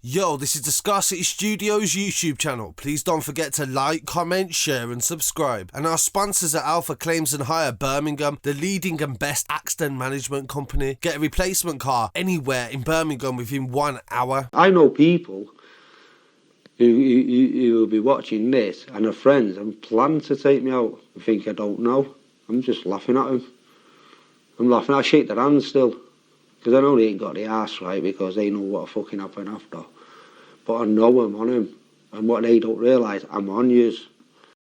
Yo, this is the ScarcityStudios YouTube channel. Please don't forget to like, comment, share and subscribe. And our sponsors are Alpha Claims and Hire Birmingham, the leading and best accident management company. Get a replacement car anywhere in Birmingham within 1 hour. I know people who will be watching this and are friends and plan to take me out and think I don't know. I'm just laughing at them. I'm laughing. I shake their hands still. Because I know they ain't got the arse right because they know what fucking happened after. But I know I'm on him. And what they don't realise, I'm on yous.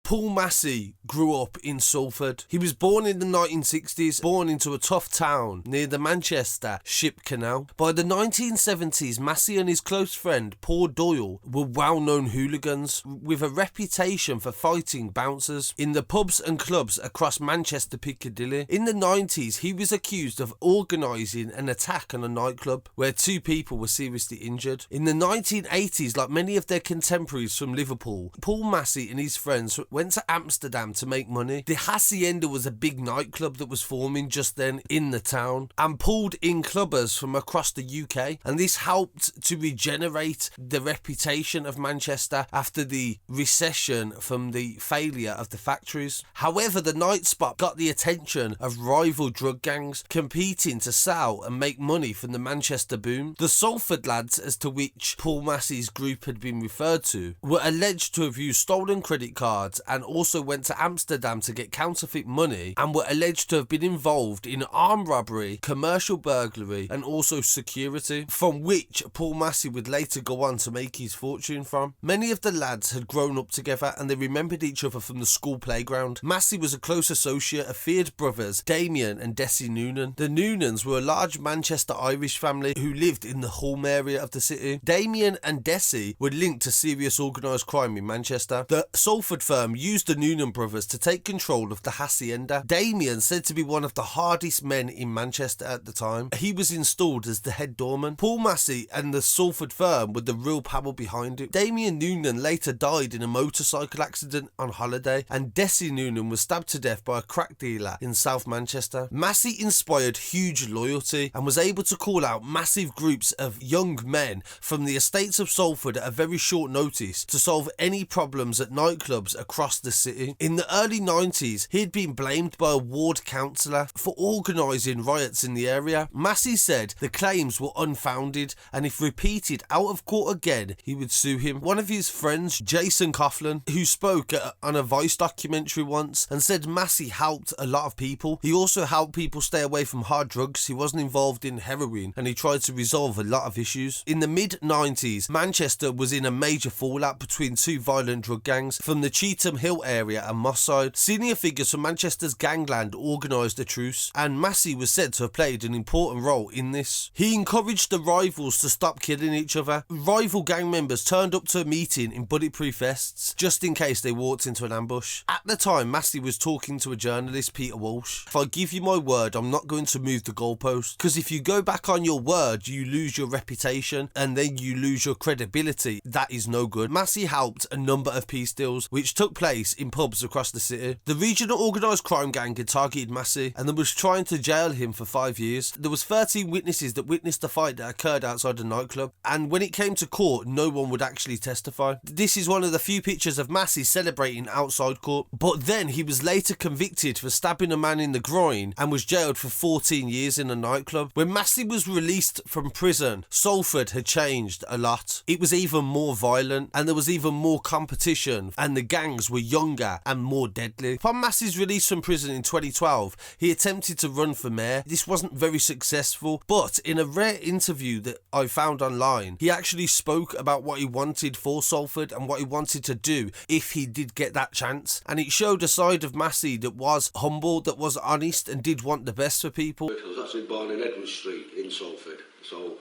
Paul Massey grew up in Salford. He was born in the 1960s, born into a tough town near the Manchester Ship Canal. By the 1970s, Massey and his close friend Paul Doyle were well-known hooligans with a reputation for fighting bouncers in the pubs and clubs across Manchester Piccadilly. In the 90s, he was accused of organising an attack on a nightclub where 2 people were seriously injured. In the 1980s, like many of their contemporaries from Liverpool, Paul Massey and his friends went to Amsterdam to make money. The Hacienda was a big nightclub that was forming just then in the town and pulled in clubbers from across the UK, and this helped to regenerate the reputation of Manchester after the recession from the failure of the factories. However, the night spot got the attention of rival drug gangs competing to sell and make money from the Manchester boom. The Salford lads, as to which Paul Massey's group had been referred to, were alleged to have used stolen credit cards and also went to Amsterdam to get counterfeit money, and were alleged to have been involved in armed robbery, commercial burglary and also security, from which Paul Massey would later go on to make his fortune from. Many of the lads had grown up together and they remembered each other from the school playground. Massey was a close associate of feared brothers Damien and Desi Noonan. The Noonans were a large Manchester Irish family who lived in the Hulme area of the city. Damien and Desi were linked to serious organised crime in Manchester. The Salford firm used the Noonan brothers to take control of the Hacienda. Damien, said to be one of the hardest men in Manchester at the time, he was installed as the head doorman. Paul Massey and the Salford firm were the real power behind it. Damien Noonan later died in a motorcycle accident on holiday, and Desi Noonan was stabbed to death by a crack dealer in South Manchester. Massey inspired huge loyalty and was able to call out massive groups of young men from the estates of Salford at a very short notice to solve any problems at nightclubs across the city. In the early 90s, he had been blamed by a ward councillor for organising riots in the area. Massey said the claims were unfounded, and if repeated out of court again, he would sue him. One of his friends, Jason Coughlin, who spoke on a Vice documentary once and said Massey helped a lot of people. He also helped people stay away from hard drugs. He wasn't involved in heroin and he tried to resolve a lot of issues. In the mid-90s, Manchester was in a major fallout between 2 violent drug gangs from the Cheetham Hill area and Moss Side. Senior figures from Manchester's gangland organised a truce, and Massey was said to have played an important role in this. He encouraged the rivals to stop killing each other. Rival gang members turned up to a meeting in bulletproof vests just in case they walked into an ambush. At the time, Massey was talking to a journalist, Peter Walsh. If I give you my word, I'm not going to move the goalpost, because if you go back on your word, you lose your reputation and then you lose your credibility. That is no good. Massey helped a number of peace deals which took place in pubs across the city. The regional organised crime gang had targeted Massey and was trying to jail him for 5 years. There was 13 witnesses that witnessed the fight that occurred outside the nightclub, and when it came to court, no one would actually testify. This is one of the few pictures of Massey celebrating outside court, but then he was later convicted for stabbing a man in the groin and was jailed for 14 years in a nightclub. When Massey was released from prison, Salford had changed a lot. It was even more violent and there was even more competition, and the gangs were younger and more deadly. Upon Massey's release from prison in 2012, he attempted to run for mayor. This wasn't very successful, but in a rare interview that I found online, he actually spoke about what he wanted for Salford and what he wanted to do if he did get that chance, and it showed a side of Massey that was humble, that was honest and did want the best for people. I was actually born in Edward Street in Salford, so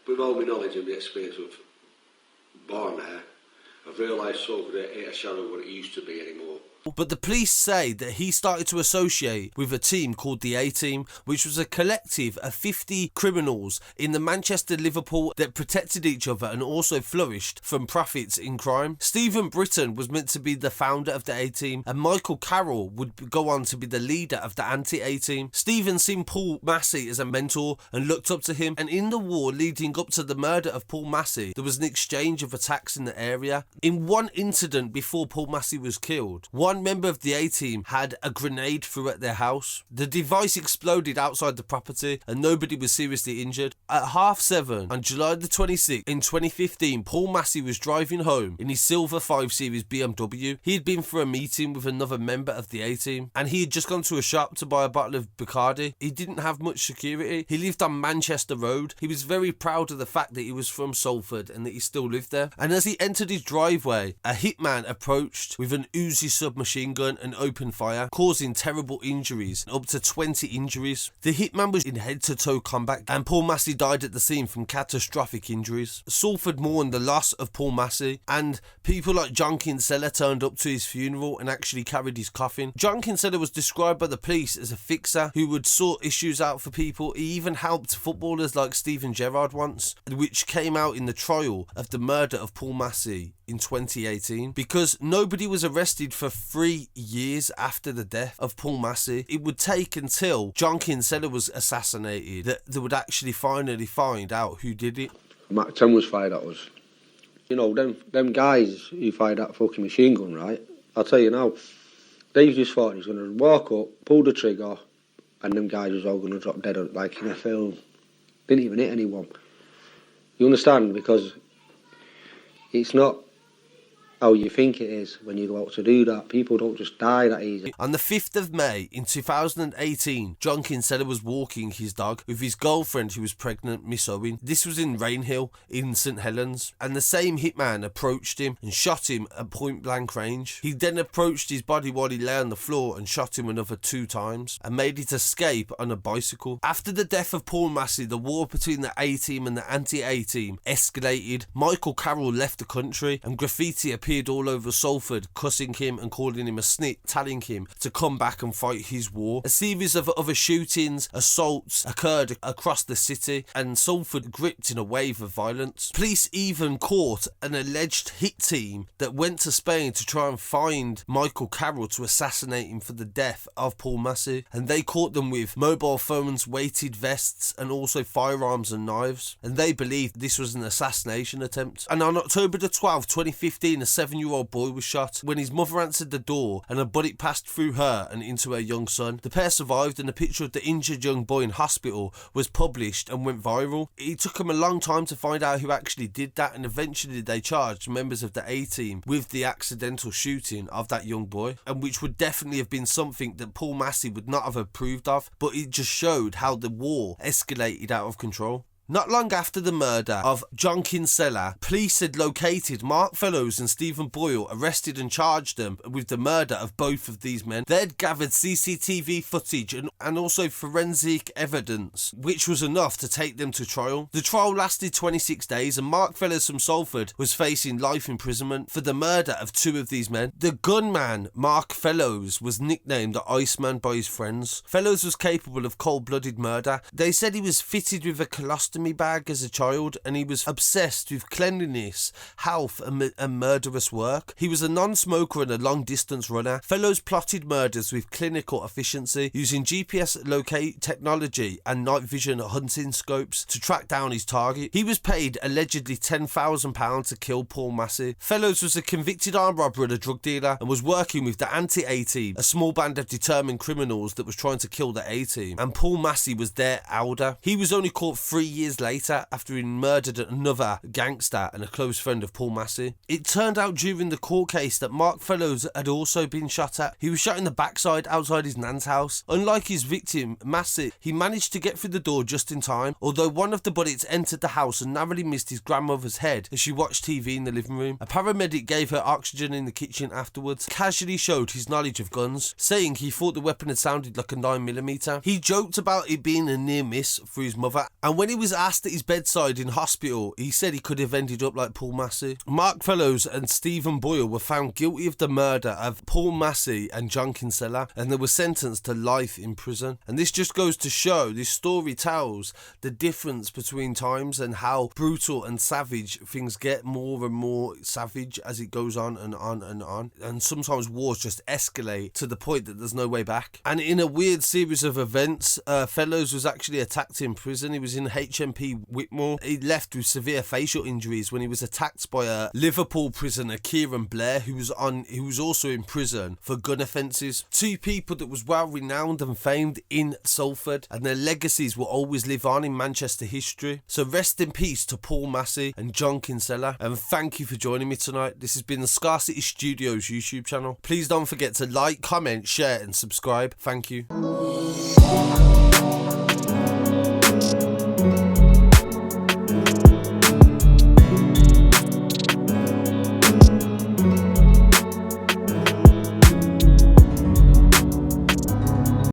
with all my knowledge and the experience of born there, I've realised Salford ain't a shadow of what it used to be anymore. But the police say that he started to associate with a team called the A-Team, which was a collective of 50 criminals in the Manchester, Liverpool that protected each other and also flourished from profits in crime. Stephen Britton was meant to be the founder of the A-Team, and Michael Carroll would go on to be the leader of the anti-A-Team. Stephen seen Paul Massey as a mentor and looked up to him, and in the war leading up to the murder of Paul Massey, there was an exchange of attacks in the area. In one incident before Paul Massey was killed, one member of the A-Team had a grenade thrown at their house. The device exploded outside the property and nobody was seriously injured. At 7:30 on July the 26th in 2015, Paul Massey was driving home in his silver 5 Series BMW. He had been for a meeting with another member of the A-Team and he had just gone to a shop to buy a bottle of Bacardi. He didn't have much security. He lived on Manchester Road. He was very proud of the fact that he was from Salford and that he still lived there. And as he entered his driveway, a hitman approached with an Uzi submachine gun and opened fire, causing terrible injuries, up to 20 injuries. The hitman was in head-to-toe combat and Paul Massey died at the scene from catastrophic injuries. Salford mourned the loss of Paul Massey, and people like John KISELLA turned up to his funeral and actually carried his coffin. John KISELLA was described by the police as a fixer who would sort issues out for people. He even helped footballers like Steven Gerrard once, which came out in the trial of the murder of Paul Massey in 2018. Because nobody was arrested for 3 years after the death of Paul Massey, it would take until John KISELLA was assassinated that they would actually finally find out who did it. Mac 10 was fired at us. You know, them guys who fired that fucking machine gun, right? I'll tell you now, Dave just thought he was going to walk up, pull the trigger, and them guys was all going to drop dead like in a film. Didn't even hit anyone. You understand? Because it's not how you think it is when you go out to do that. People don't just die that easy. On the 5th of May in 2018, John KISELLA was walking his dog with his girlfriend who was pregnant, Miss Owen. This was in Rainhill in St Helens, and the same hitman approached him and shot him at point blank range. He then approached his body while he lay on the floor and shot him another 2 times and made it escape on a bicycle. After the death of Paul Massey, the war between the A-Team and the anti-A-Team escalated. Michael Carroll left the country and graffiti appeared all over Salford, cussing him and calling him a snit, telling him to come back and fight his war. A series of other shootings, assaults occurred across the city, and Salford gripped in a wave of violence. Police even caught an alleged hit team that went to Spain to try and find Michael Carroll to assassinate him for the death of Paul Massey, and they caught them with mobile phones, weighted vests, and also firearms and knives, and they believed this was an assassination attempt. And on October the 12th, 2015, a 7-year-old boy was shot when his mother answered the door and a bullet passed through her and into her young son. The pair survived, and a picture of the injured young boy in hospital was published and went viral. It took them a long time to find out who actually did that, and eventually they charged members of the A-Team with the accidental shooting of that young boy, and which would definitely have been something that Paul Massey would not have approved of, but it just showed how the war escalated out of control. Not long after the murder of John KISELLA, police had located Mark Fellows and Stephen Boyle, arrested and charged them with the murder of both of these men. They'd gathered CCTV footage and also forensic evidence, which was enough to take them to trial. The trial lasted 26 days, and Mark Fellows from Salford was facing life imprisonment for the murder of 2 of these men. The gunman, Mark Fellows, was nicknamed the Iceman by his friends. Fellows was capable of cold-blooded murder. They said he was fitted with a colostomy bag as a child, and he was obsessed with cleanliness, health and murderous work. He was a non-smoker and a long-distance runner. Fellows plotted murders with clinical efficiency, using GPS locate technology and night vision hunting scopes to track down his target. He was paid allegedly £10,000 to kill Paul Massey. Fellows was a convicted armed robber and a drug dealer, and was working with the anti-A-Team, a small band of determined criminals that was trying to kill the A-Team, and Paul Massey was their elder. He was only caught 3 years later after he murdered another gangster and a close friend of Paul Massey. It turned out during the court case that Mark Fellows had also been shot at. He was shot in the backside outside his nan's house. Unlike his victim, Massey, he managed to get through the door just in time, although one of the bullets entered the house and narrowly missed his grandmother's head as she watched TV in the living room. A paramedic gave her oxygen in the kitchen afterwards, casually showed his knowledge of guns, saying he thought the weapon had sounded like a 9mm. He joked about it being a near miss for his mother, and when he was asked at his bedside in hospital, he said he could have ended up like Paul Massey. Mark Fellows and Stephen Boyle were found guilty of the murder of Paul Massey and John KISELLA, and they were sentenced to life in prison. And this just goes to show, this story tells the difference between times and how brutal and savage things get, more and more savage as it goes on and on and on. And sometimes wars just escalate to the point that there's no way back. And in a weird series of events, Fellows was actually attacked in prison. He was in HMP Whitmore. He left with severe facial injuries when he was attacked by a Liverpool prisoner, Kieran Blair, who was also in prison for gun offences. Two people that was well renowned and famed in Salford, and their legacies will always live on in Manchester history. So rest in peace to Paul Massey and John KISELLA, and thank you for joining me tonight. This has been the ScarcityStudios YouTube channel. Please don't forget to like, comment, share and subscribe. Thank you.